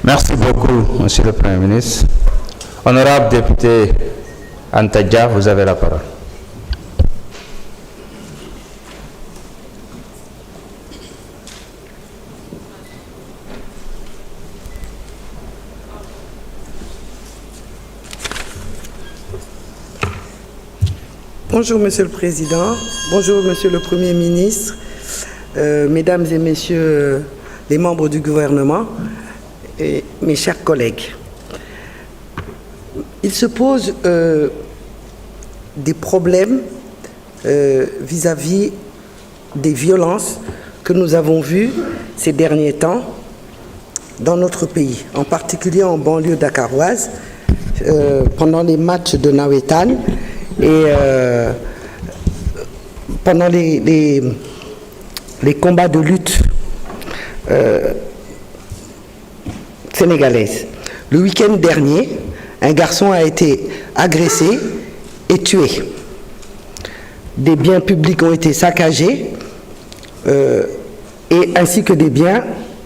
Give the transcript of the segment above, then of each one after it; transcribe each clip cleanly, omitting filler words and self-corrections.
Merci beaucoup, Monsieur le Premier ministre. Honorable député Anta Dia, vous avez la parole. Bonjour Monsieur le Président, bonjour Monsieur le Premier ministre, Mesdames et Messieurs les membres du gouvernement et mes chers collègues. Il se pose des problèmes vis-à-vis des violences que nous avons vues ces derniers temps dans notre pays, en particulier en banlieue dakaroise, pendant les matchs de Nawetan et pendant les combats de lutte sénégalaise. Le week-end dernier, un garçon a été agressé et tué. Des biens publics ont été saccagés, ainsi que des biens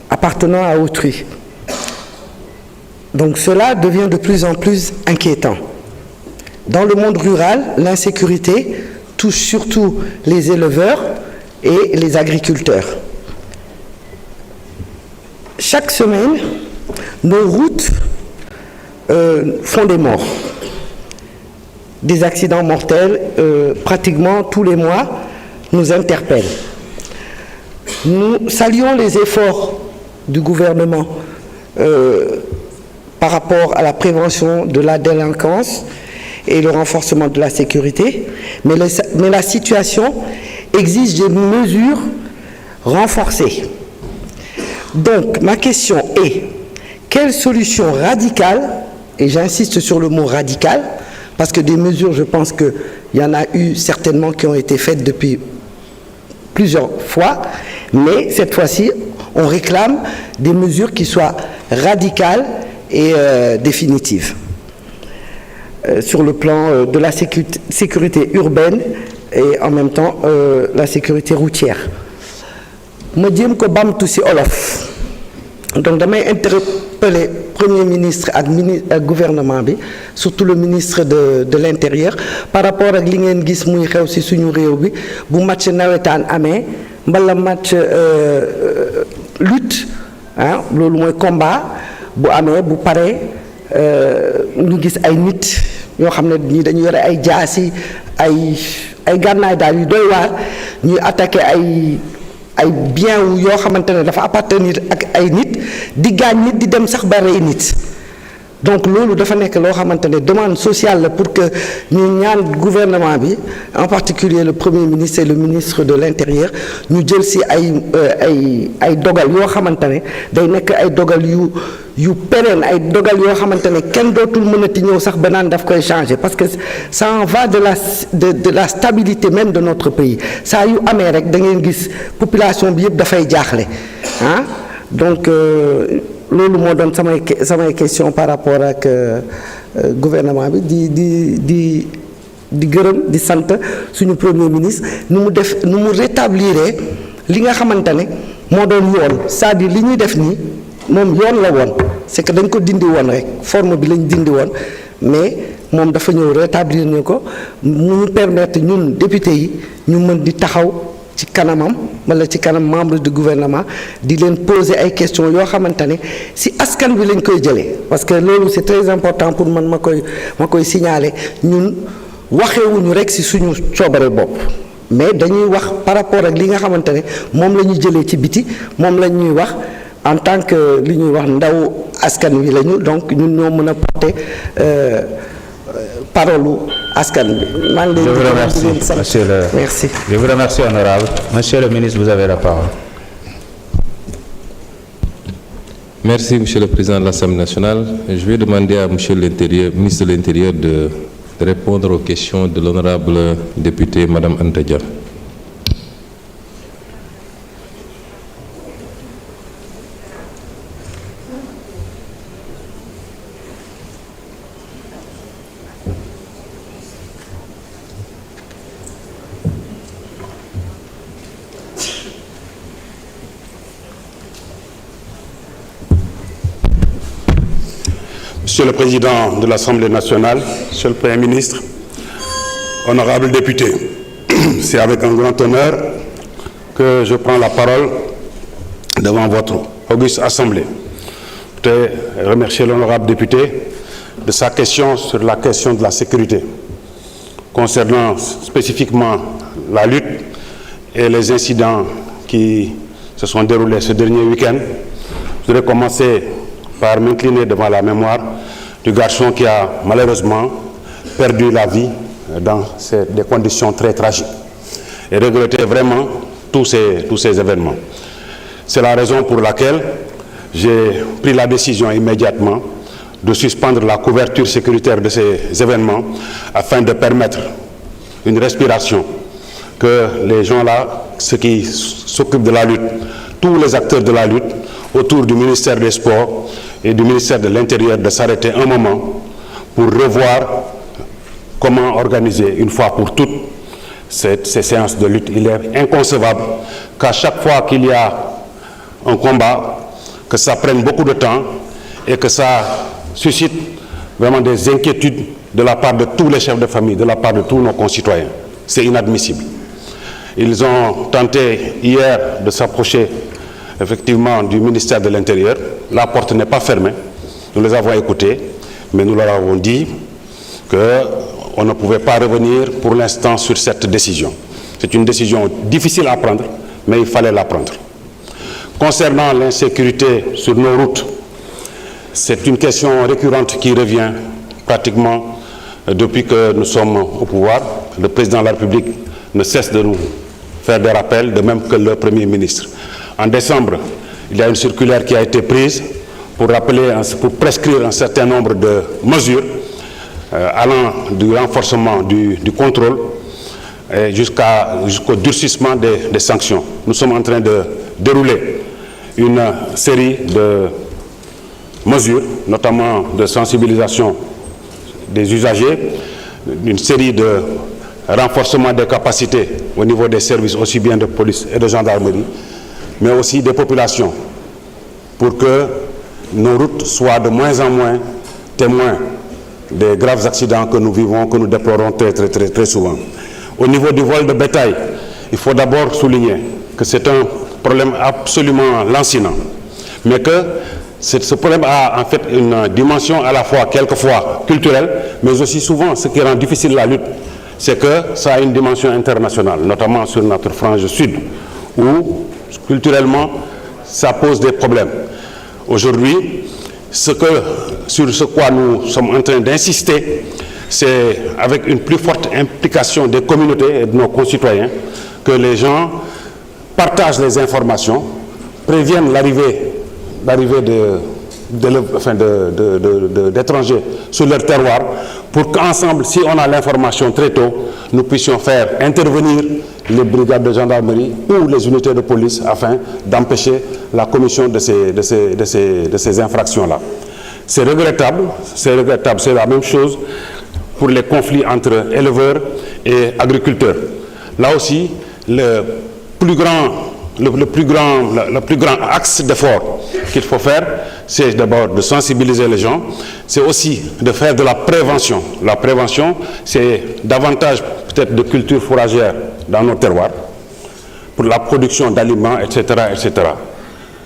appartenant à autrui. Donc cela devient de plus en plus inquiétant. Dans le monde rural, l'insécurité touche surtout les éleveurs et les agriculteurs. Chaque semaine, nos routes font des morts. Des accidents mortels, pratiquement tous les mois, nous interpellent. Nous saluons les efforts du gouvernement par rapport à la prévention de la délinquance et le renforcement de la sécurité, mais la situation exige des mesures renforcées. Donc, ma question est, quelle solution radicale, et j'insiste sur le mot radical, parce que des mesures, je pense qu'il y en a eu certainement qui ont été faites depuis plusieurs fois, mais cette fois-ci, on réclame des mesures qui soient radicales et définitives. Sur le plan de la sécurité urbaine et en même temps la sécurité routière. Je dis que bamtu ci olof. Donc damay interpeller Premier ministre et gouvernement bi, surtout le ministre de l'Intérieur par rapport ak li ngeen gis muy xew ci suñu réew bi bu match nawetaan amee mbala match lutte hein loolu mooy combat bu amee bu paree ñu gis ay nit ñoo xam ne ñii dañu yore ay jaasi ay gànnaay daal yu doy waar ñuy attaqué ay biens yoo xamante ne dafa appartenir ak ay nit di gaañ nit di dem sax ba rey nit donc loolu dafa nekk loo xamante ne demande sociale la pour que ñu ñaan gouvernement bi en particulier le Premier ministre et le ministre de l'Intérieur ñu jël ci ay dogal yoo xamante ne day nekk ay dogal yu pérenne ay dogal yoo xamante ne kenn dootul mënati ñëw sax ba naan daf koy changer parce que ça en va de la stabilité même de notre pays saa yu amee rek da ngeen gis population bi yëpp dafay jaaxle ah donc loolu moo doon samay question par rapport ak gouvernement bi di gërëm di sant suñu premier ministre nu mu rétablir li nga xamante ne moo doon yoon c'est-à-dire li ñuy def nii moom yoon la woon c'est que dañ ko dindi woon rek forme bi lañ dindi woon mais moom dafa ñëw rétablir ñu ko mu permettre ñun député yi ñu mën di taxaw ci kanamam wala ci kanam membre du gouvernement di leen poser ay questions yoo xamante ne si askan bi lañ koy jëlee parce que loolu c'est très important pour man ma koy signaler ñun waxewuñu rek si suñu coobare bopp mais dañuy wax par rapport ak li nga xamante ne moom la ñuy jëlee ci biti moom la ñuy wax en tant que li ñuy wax ndaw askan wi lañu donc ñun ñoo mën a porter parole askan bi. Je vous remercie, monsieur le... Merci. Je vous remercie, honorable. Monsieur le ministre, vous avez la parole. Merci, monsieur le président de l'Assemblée nationale. Je vais demander à monsieur l'Intérieur, ministre de l'Intérieur de répondre aux questions de l'honorable député madame Anta Dia. Monsieur le Président de l'Assemblée nationale, Monsieur le Premier ministre, honorables députés, c'est avec un grand honneur que je prends la parole devant votre auguste Assemblée. Je voudrais remercier l'honorable député de sa question sur la question de la sécurité, concernant spécifiquement la lutte et les incidents qui se sont déroulés ce dernier week-end. Je voudrais commencer par m'incliner devant la mémoire du garçon qui a malheureusement perdu la vie dans des conditions très tragiques et regretter vraiment tous ces événements. C'est la raison pour laquelle j'ai pris la décision immédiatement de suspendre la couverture sécuritaire de ces événements afin de permettre une respiration, que les gens-là, ceux qui s'occupent de la lutte, tous les acteurs de la lutte autour du ministère des Sports et du ministère de l'Intérieur, de s'arrêter un moment pour revoir comment organiser une fois pour toutes ces séances de lutte. Il est inconcevable qu'à chaque fois qu'il y a un combat, que ça prenne beaucoup de temps et que ça suscite vraiment des inquiétudes de la part de tous les chefs de famille, de la part de tous nos concitoyens. C'est inadmissible. Ils ont tenté hier de s'approcher effectivement du ministère de l'Intérieur. La porte n'est pas fermée. Nous les avons écoutés, mais nous leur avons dit qu'on ne pouvait pas revenir pour l'instant sur cette décision. C'est une décision difficile à prendre, mais il fallait la prendre. Concernant l'insécurité sur nos routes, c'est une question récurrente qui revient pratiquement depuis que nous sommes au pouvoir. Le président de la République ne cesse de nous faire des rappels, de même que le Premier ministre. En décembre, il y a une circulaire qui a été prise pour prescrire un certain nombre de mesures allant du renforcement du contrôle jusqu'au durcissement des sanctions. Nous sommes en train de dérouler une série de mesures, notamment de sensibilisation des usagers, une série de renforcement des capacités au niveau des services aussi bien de police et de gendarmerie, mais aussi des populations, pour que nos routes soient de moins en moins témoins des graves accidents que nous vivons, que nous déplorons très souvent. Au niveau du vol de bétail, il faut d'abord souligner que c'est un problème absolument lancinant, mais que ce problème a en fait une dimension à la fois quelquefois culturelle, mais aussi souvent ce qui rend difficile la lutte, c'est que ça a une dimension internationale, notamment sur notre frange sud, où culturellement ça pose des problèmes. Aujourd'hui, sur ce quoi nous sommes en train d'insister, c'est avec une plus forte implication des communautés et de nos concitoyens que les gens partagent les informations, préviennent l'arrivée d'étrangers sur leur terroir, pour qu'ensemble, si on a l'information très tôt, nous puissions faire intervenir les brigades de gendarmerie ou les unités de police afin d'empêcher la commission de ces infractions-là. C'est regrettable, c'est la même chose pour les conflits entre éleveurs et agriculteurs. Là aussi, le plus grand axe d'effort qu'il faut faire, c'est d'abord de sensibiliser les gens, c'est aussi de faire de la prévention. La prévention, c'est davantage peut-être de culture fourragère dans nos terroirs, pour la production d'aliments, etc., etc.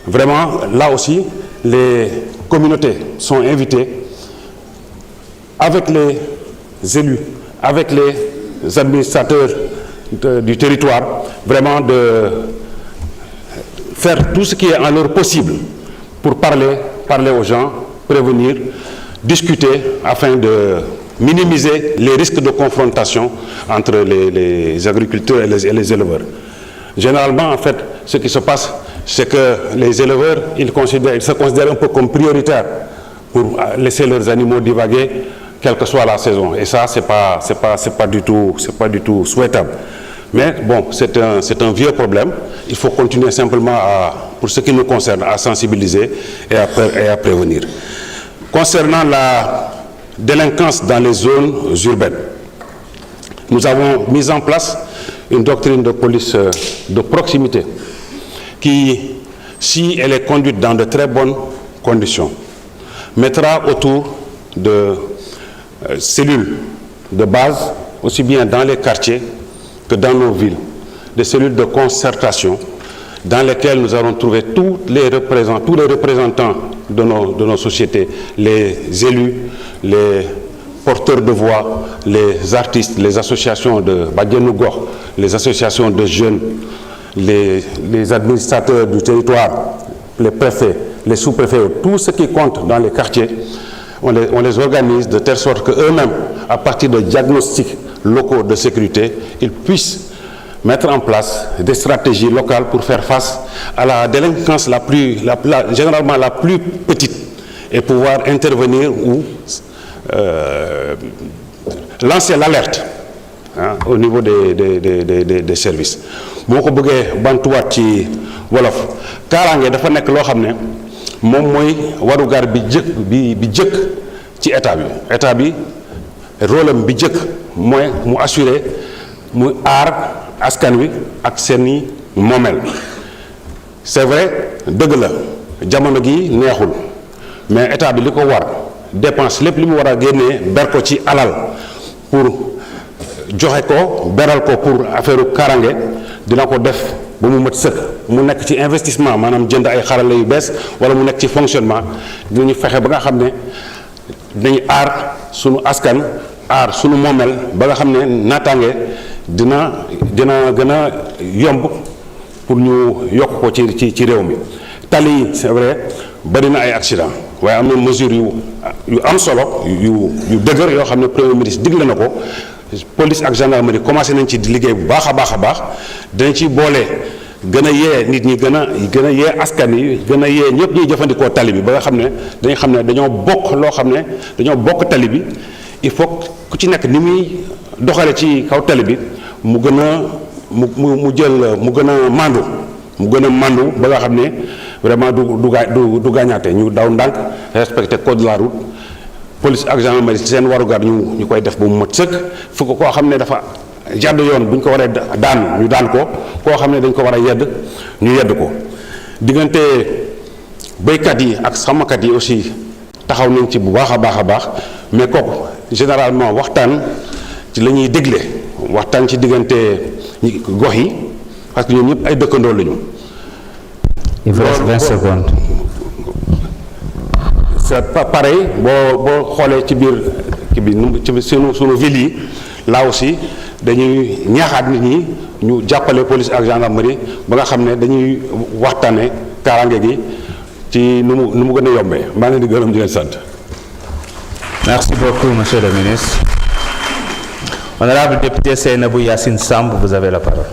Vraiment, là aussi, les communautés sont invitées, avec les élus, avec les administrateurs du territoire, vraiment de faire tout ce qui est en leur possible pour parler aux gens, prévenir, discuter afin de minimiser les risques de confrontation entre les agriculteurs et les éleveurs. Généralement, en fait, ce qui se passe, c'est que les éleveurs, ils se considèrent un peu comme prioritaires pour laisser leurs animaux divaguer, quelle que soit la saison. Et ça, c'est pas du tout souhaitable. Mais bon, c'est un vieux problème. Il faut continuer simplement, pour ce qui nous concerne, à sensibiliser et à prévenir. Concernant la délinquance dans les zones urbaines, nous avons mis en place une doctrine de police de proximité qui, si elle est conduite dans de très bonnes conditions, mettra autour de cellules de base, aussi bien dans les quartiers que dans nos villes, des cellules de concertation dans lesquelles nous allons trouver tous les représentants de nos sociétés, les élus, les porteurs de voix, les artistes, les associations de Badianou Gox, les associations de jeunes, les administrateurs du territoire, les préfets, les sous-préfets, tout ce qui compte dans les quartiers, on les organise de telle sorte qu'eux-mêmes, à partir de diagnostics locaux de sécurité, ils puissent mettre en place des stratégies locales pour faire face à la délinquance généralement la plus petite et pouvoir intervenir ou lancer l'alerte au niveau des services. boo ko bëggee bantuwaat ci wolof kaaraange dafa nekk loo xam ne moom mooy warugar bi jëkk ci état bi rôle am bi jëkk mooy mu assurer mu aar askan wi ak seeni moomeel. c'est vrai dëgg la jamono gi neexul mais état bi li ko war dépense lépp li mu war a génnee ber ko ci alal pour joxe ko beral ko pour affaire kaaraange dina ko def ba mu mat sëkk mu nekk ci investissement maanaam jënd ay xarala yu bees wala mu nekk ci fonctionnement dinañu fexe ba nga xam ne dinañu aar sunu askan aar sunu moomeel ba nga xam ne naataange dina gën a yomb pour ñu yokk ko ci réew mi. tali yi c'est vrai bari na ay accident waaye am na mesure yu am solo yu dëgër yoo xam ne premier ministre digle na ko. police ak gendarmerie commencé nañ ci di liggéey bu baax a baax dañ ci boole gën a yee nit ñi gën a yee askan yi gën a yee ñëpp ñuy jëfandikoo tali bi ba nga xam ne dañu xam ne dañoo bokk loo xam ne dañoo bokk tali bi il faut ku ci nekk ni muy doxale ci kaw tali bi mu gën a mu gën a mandu ba nga xam ne vraiment du gaañaate ñu daw ndànk respecter code de la route. police ak gendarmerie ci seen warugar ñu koy def ba mu mat sëkk fu ko koo xam ne dafa jàdd yoon bu ñu ko waree daan ñu daan ko koo xam ne dañ ko war a yedd ñu yedd ko diggante béykat yi ak sàmmkat yi aussi taxaw nañ ci bu baax a baax mais kooku généralement waxtaan ci la ñuy dégle waxtaan ci diggante gox yi parce que ñoom ñëpp ay dëkkandoo lañu. Il vous reste 20 secondes. c'est pareil boo xoolee ci biir ci sunu ville yi là aussi dañuy ñaaxaat nit ñi ñu jàppale police ak gendarmerie ba nga xam ne dañuy waxtaane kaaraange gi ci nu mu gën a yombee maa ngi leen di gërëm di leen sant. Merci beaucoup, monsieur le ministre. Honorable député Seynabou Yassine Samb, vous avez la parole.